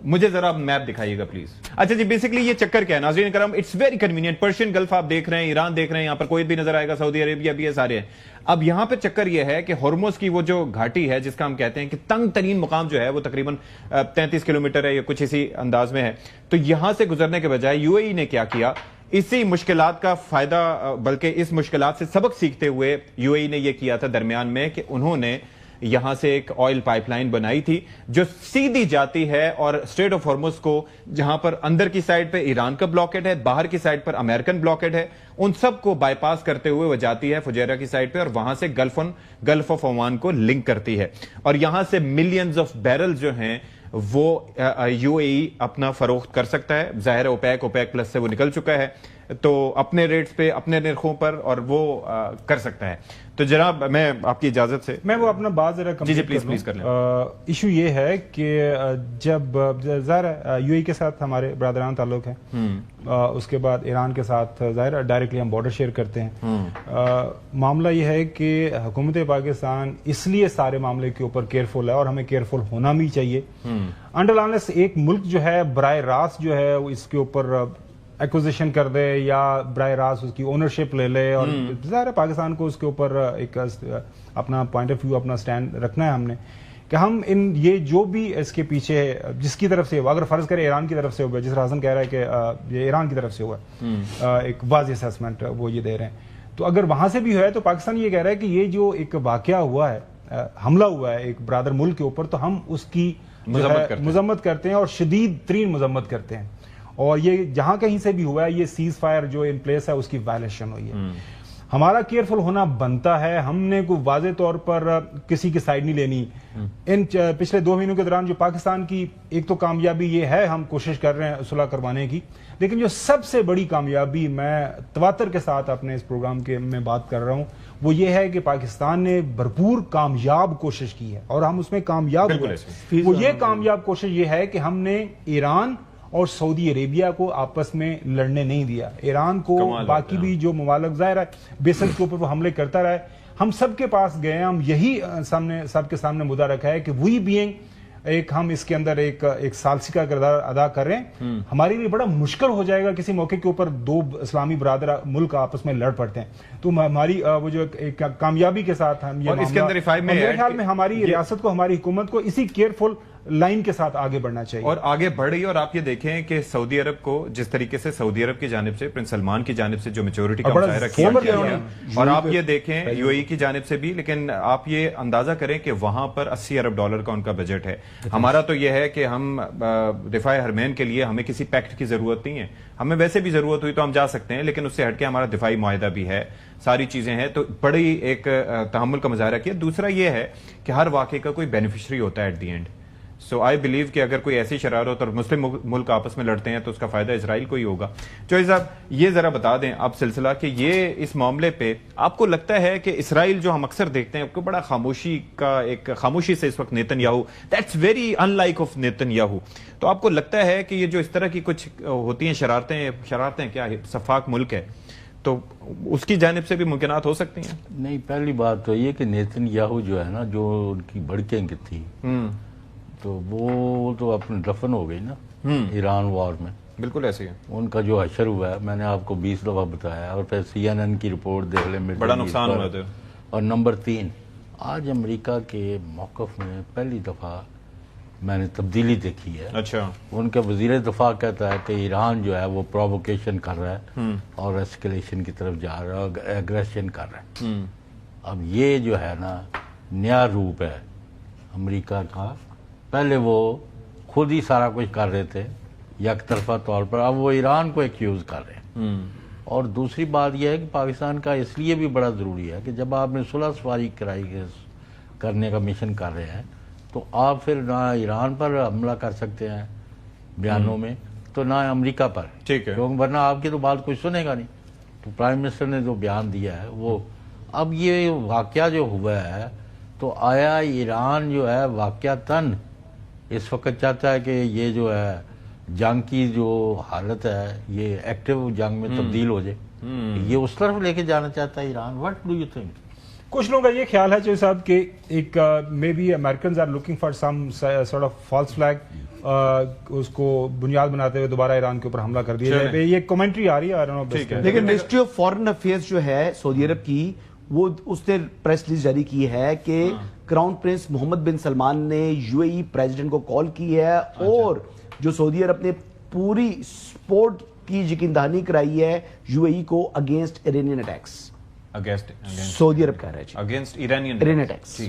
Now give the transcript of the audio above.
مجھے ذرا میپ دکھائیے گا پلیز. اچھا جی, بیسکلی یہ چکر کیا ہے ناظرین کرام, it's very convenient. Persian Gulf آپ دیکھ رہے ہیں, ایران دیکھ رہے ہیں, یہاں پر کوئی بھی نظر آئے گا, سعودی عربیہ بھی ہے, سارے ہیں. اب یہاں پہ چکر یہ ہے کہ ہرمز کی وہ جو گھاٹی ہے جس کا ہم کہتے ہیں کہ تنگ ترین مقام جو ہے وہ تقریباً 33 کلومیٹر ہے یا کچھ اسی انداز میں ہے, تو یہاں سے گزرنے کے بجائے یو اے ای نے کیا کیا, اسی مشکلات کا فائدہ بلکہ اس مشکلات سے سبق سیکھتے ہوئے یو اے ای نے یہ کیا تھا درمیان میں کہ انہوں نے یہاں سے ایک آئل پائپ لائن بنائی تھی جو سیدھی جاتی ہے اور اسٹریٹ آف ہرمز کو, جہاں پر اندر کی سائڈ پہ ایران کا بلاکیڈ ہے, باہر کی سائڈ پر امریکن بلاکیڈ ہے, ان سب کو بائی پاس کرتے ہوئے وہ جاتی ہے فجیرہ کی سائڈ پہ اور وہاں سے گلف آف عمان کو لنک کرتی ہے. اور یہاں سے ملینز آف بیرل جو ہیں وہ یو اے ای اپنا فروخت کر سکتا ہے. ظاہر اوپیک پلس سے وہ نکل چکا ہے تو اپنے ریٹس پہ اپنے نرخوں پر, اور وہ کر سکتا ہے. تو جناب میں آپ کی اجازت سے میں وہ اپنا بات ذرا جی پلیز کر لیں. ایشو یہ ہے کہ جب ظاہر یو اے کے ساتھ ہمارے برادران تعلق ہیں, اس کے بعد ایران کے ساتھ ظاہر ڈائریکٹلی ہم بارڈر شیئر کرتے ہیں. معاملہ یہ ہے کہ حکومت پاکستان اس لیے سارے معاملے کے اوپر کیئرفل ہے, اور ہمیں کیئرفل ہونا بھی چاہیے. انڈرلانس ایک ملک جو ہے براہ راست جو ہے وہ اس کے اوپر ایکوزیشن کر دے یا براہ راست اس کی اونرشپ لے لے, اور ظاہر پاکستان کو اس کے اوپر ایک اپنا پوائنٹ آف ویو, اپنا سٹینڈ رکھنا ہے ہم نے کہ ہم یہ جو بھی اس کے پیچھے جس کی طرف سے ہوا, اگر فرض کرے ایران کی طرف سے ہوا, جس راضن کہہ رہا ہے کہ یہ ایران کی طرف سے ہوا, ایک واضح اسیسمنٹ وہ یہ دے رہے ہیں, تو اگر وہاں سے بھی ہوا ہے تو پاکستان یہ کہہ رہا ہے کہ یہ جو ایک واقعہ ہوا ہے, حملہ ہوا ہے ایک برادر ملک کے اوپر, تو ہم اس کی مذمت کرتے ہیں اور شدید ترین مذمت کرتے ہیں. اور یہ جہاں کہیں سے بھی ہوا ہے, یہ سیز فائر جو ان پلیس ہے اس کی وائلیشن ہوئی ہے. ہمارا کیئرفل ہونا بنتا ہے, ہم نے کوئی واضح طور پر کسی کی سائڈ نہیں لینی. ان پچھلے 2 مہینوں کے دوران جو پاکستان کی ایک تو کامیابی یہ ہے, ہم کوشش کر رہے ہیں صلح کروانے کی, لیکن جو سب سے بڑی کامیابی میں تواتر کے ساتھ اپنے اس پروگرام کے میں بات کر رہا ہوں وہ یہ ہے کہ پاکستان نے بھرپور کامیاب کوشش کی ہے اور ہم اس میں کامیاب ہوئے. وہ یہ کامیاب کوشش یہ ہے کہ ہم نے ایران اور سعودی عربیہ کو آپس میں لڑنے نہیں دیا. ایران کو باقی بھی جو ممالک ظاہر ہے بیسل کے اوپر وہ حملے کرتا رہا ہے, ہم سب کے پاس گئے ہیں, ہم یہی سامنے سب کے سامنے مدعا رکھا ہے کہ وی بینگ ایک ہم اس کے اندر ایک ثالثی کا کردار ادا کر رہے ہیں. ہمارے لیے بڑا مشکل ہو جائے گا کسی موقع کے اوپر 2 اسلامی برادر ملک آپس میں لڑ پڑتے ہیں, تو ہماری وہ جو ایک کامیابی کے ساتھ ہم یہ اس کے اندر میرے خیال میں ہماری ریاست کو, ہماری حکومت کو اسی کیئرفل لائن کے ساتھ آگے بڑھنا چاہیے اور آگے بڑھ رہی ہے. اور آپ یہ دیکھیں کہ سعودی عرب کو جس طریقے سے سعودی عرب کی جانب سے پرنس سلمان کی جانب سے جو میچورٹی کا مظاہرہ کیا گیا, اور آپ یہ دیکھیں یو اے ای کی جانب سے بھی, لیکن آپ یہ اندازہ کریں کہ وہاں پر $80 ارب کا ان کا بجٹ ہے. ہمارا تو یہ ہے کہ ہم دفاع حرمین کے لیے ہمیں کسی پیکٹ کی ضرورت نہیں ہے, ہمیں ویسے بھی ضرورت ہوئی تو ہم جا سکتے ہیں, لیکن اس سے ہٹ کے ہمارا دفاعی معاہدہ بھی ہے, ساری چیزیں ہیں, تو بڑی ایک تحمل کا مظاہرہ کیا. دوسرا یہ ہے کہ ہر واقعے کا کوئی بینیفیشری ہوتا ہے at the end. So I believe کہ اگر کوئی ایسی شرارت اور مسلم ملک آپس میں لڑتے ہیں تو اس کا فائدہ اسرائیل کو ہی ہوگا. چوہے صاحب یہ ذرا بتا دیں آپ سلسلہ کہ یہ اس معاملے پہ آپ کو لگتا ہے کہ اسرائیل جو ہم اکثر دیکھتے ہیں بڑا خاموشی سے اس وقت Nitin Yahoo, that's very in like of Nitin Yahoo, تو آپ کو لگتا ہے کہ یہ جو اس طرح کی کچھ ہوتی ہیں شرارتیں کیا سفاک ملک ہے, تو اس کی جانب سے بھی ممکنات ہو سکتی ہیں؟ نہیں, پہلی بات تو یہ کہ نیتن یاہو جو ہے نا, جو ان کی بڑکیں تھی تو وہ تو اپنے دفن ہو گئی نا ایران وار میں. بالکل ایسے ہی ان کا جو حشر ہوا ہے میں نے آپ کو 20 دفعہ بتایا, اور پھر CNN کی رپورٹ دیکھ لیں, بڑا نقصان ہوا تھا. اور نمبر 3, آج امریکہ کے موقف میں پہلی دفعہ میں نے تبدیلی دیکھی ہے. اچھا, ان کا وزیر دفاع کہتا ہے کہ ایران جو ہے وہ پرووکیشن کر رہا ہے اور ایسکیلیشن کی طرف جا رہا ہے اور ایگریشن کر رہا ہے. اب یہ جو ہے نا نیا روپ ہے امریکہ کا. پہلے وہ خود ہی سارا کچھ کر رہے تھے یک طرفہ طور پر, اب وہ ایران کو ایکیوز کر رہے ہیں. اور دوسری بات یہ ہے کہ پاکستان کا اس لیے بھی بڑا ضروری ہے کہ جب آپ نے صلح سفاری کرنے کا مشن کر رہے ہیں تو آپ پھر نہ ایران پر حملہ کر سکتے ہیں بیانوں میں, تو نہ امریکہ پر, ٹھیک ہے, کیونکہ ورنہ آپ کی تو بات کوئی سنے گا نہیں. تو پرائم منسٹر نے جو بیان دیا ہے وہ, اب یہ واقعہ جو ہوا ہے تو آیا ایران جو ہے واقعتاً اس وقت چاہتا ہے کہ یہ جو ہے جنگ کی جو حالت ہے یہ ایکٹیو جنگ میں تبدیل ہو جائے, یہ اس طرف لے کے جانا چاہتا ہے Iran. What do you think? کچھ لوگوں کا یہ خیال ہے جو صاحب کہ ایک maybe Americans are looking for some sort of false flag, اس کو بنیاد بناتے ہوئے دوبارہ ایران کے اوپر حملہ کر دیا جائے. یہ کمنٹری آ رہی ہے. لیکن منسٹری آف فارن افیئرز جو ہے سعودی عرب کی، وہ اس نے پریس ریلیز جاری کی ہے کہ کراؤن پرنس محمد بن سلمان نے یو اے ای پریزیڈنٹ کو کال کی ہے اور جو سعودی عرب نے پوری سپورٹ کی یقین دہانی کرائی ہے یو اے ای کو اگینسٹ ایرانین اٹیکس. اگینسٹ سعودی عرب کہہ رہا ہے اگینسٹ ایرانین اٹیکس.